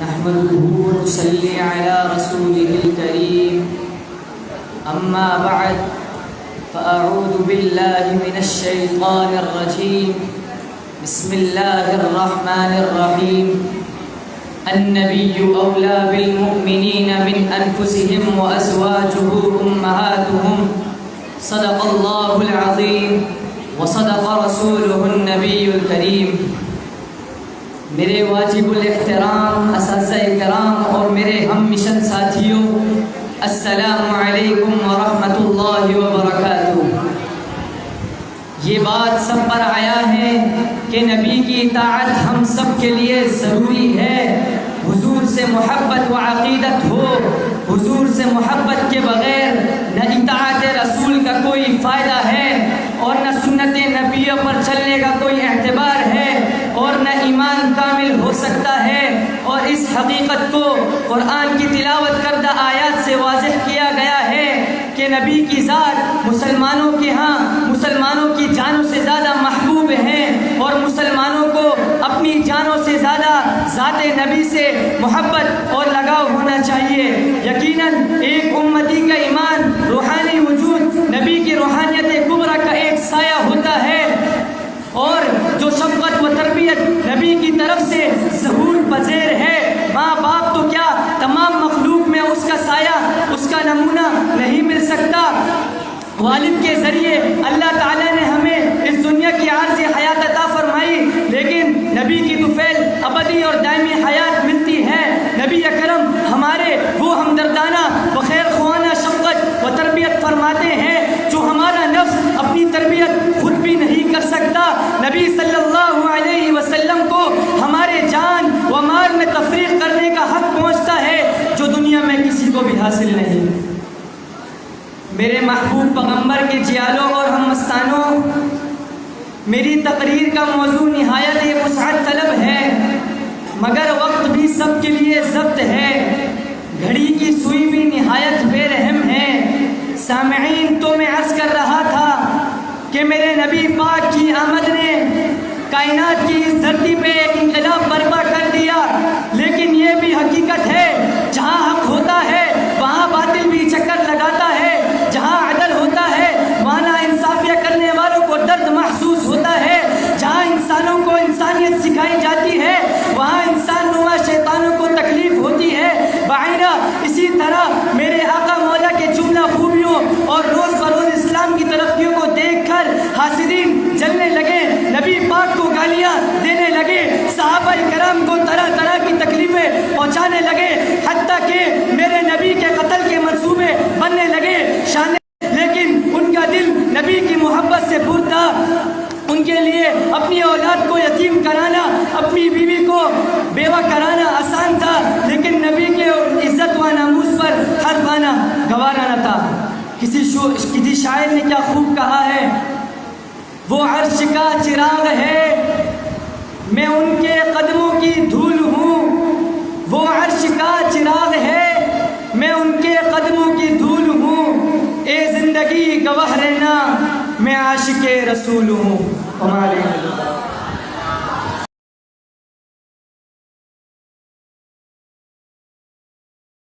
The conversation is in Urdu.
نحمده ونصلي على رسوله الكريم أما بعد فأعوذ بالله من الشيطان الرجيم بسم الله الرحمن الرحيم النبي أولى بالمؤمنين من أنفسهم وأزواجه أمهاتهم صدق الله العظيم وصدق رسوله النبي الكريم۔ میرے واجب الاحترام اساتذہ کرام اور میرے ہم مشن ساتھیوں، السلام علیکم ورحمۃ اللہ وبرکاتہ۔ یہ بات سب پر آیا ہے کہ نبی کی اطاعت ہم سب کے لیے ضروری ہے۔ حضور سے محبت و عقیدت ہو، حضور سے محبت کے بغیر نہ اطاعت رسول کا کوئی فائدہ ہے اور نہ سنت نبیوں پر چلنے کا کوئی اعتبار ہے اور نہ ایمان کامل ہو سکتا ہے۔ اور اس حقیقت کو قرآن کی تلاوت کردہ آیات سے واضح کیا گیا ہے کہ نبی کی ذات مسلمانوں کے ہاں مسلمانوں کی جانوں سے زیادہ محبوب ہیں اور مسلمانوں کو اپنی جانوں سے زیادہ ذات نبی سے محبت اور لگاؤ ہونا چاہیے۔ یقیناً ایک امتی کا ایمان روحانی وجود نبی کی روحانیت کبریٰ کا ایک سایہ ہوتا ہے، اور جو شفقت و تربیت نبی کی طرف سے ظہور پذیر ہے، ماں باپ تو کیا تمام مخلوق میں اس کا سایہ، اس کا نمونہ نہیں مل سکتا۔ والد کے ذریعے اللہ تعالیٰ نے ہمیں اس دنیا کی عارضی حیات عطا فرمائی، لیکن نبی کی طفیل ابدی اور دائمی حیات ملتی ہے۔ نبی اکرم ہمارے وہ ہمدردانہ و خیر خواہانہ شفقت و تربیت فرماتے ہیں جو ہمارا نفس اپنی تربیت خود بھی نہیں کر سکتا۔ نبی صلی اللہ علیہ وسلم کو ہمارے جان و مال میں تفریق کرنے کا حق پہنچتا ہے جو دنیا میں کسی کو بھی حاصل نہیں۔ میرے محبوب پیغمبر کے جیالوں اور ہم مستانوں، میری تقریر کا موضوع نہایت وسعت طلب ہے، مگر وقت بھی سب کے لیے ضبط ہے، گھڑی کی سوئی بھی نہایت بے رحم ہے۔ سامعین، تو میں عرض کر رہا تھا کہ میرے نبی پاک کی آمد نے کائنات کی اس دھرتی پہ ایک انقلاب برپا کر دیا، لیکن یہ بھی حقیقت ہے جہاں حق ہوتا ہے وہاں باطل بھی چکر لگاتا ہے، جہاں عدل ہوتا ہے وہاں ناانصافیاں کرنے والوں کو درد محسوس ہوتا ہے، جہاں انسانوں کو انسانیت سکھائی جاتی ہے وہاں انسان نما شیطانوں کو تکلیف ہوتی ہے۔ بعیرہ اسی طرح میرے آقا مولا کے جملہ خوبیوں اور روز بروز اسلام کی ترقیوں کو دیکھ کر حاسدین جلنے لگے، نبی پاک کو گالیاں دینے لگے، صحابہ کرام کو طرح طرح کی تکلیفیں پہنچانے لگے، حتیٰ کہ میرے نبی کے قتل کے منصوبے بننے لگے۔ لیکن ان کا دل نبی کی محبت سے پر تھا، ان کے لیے اپنی اولاد کو یتیم کرانا، اپنی بیوی کو بیوہ کرانا آسان تھا، لیکن نبی کے عزت و ناموس پر حرف آنا گوارا نہ تھا۔ کسی شاعر نے کیا خوب کہا ہے، وہ عرش کا چراغ ہے میں ان کے قدموں کی دھول ہوں، وہ عرش کا چراغ ہے میں ان کے قدموں کی دھول ہوں، اے زندگی گواہ رہنا میں عاشق رسول ہوں۔ ہمارے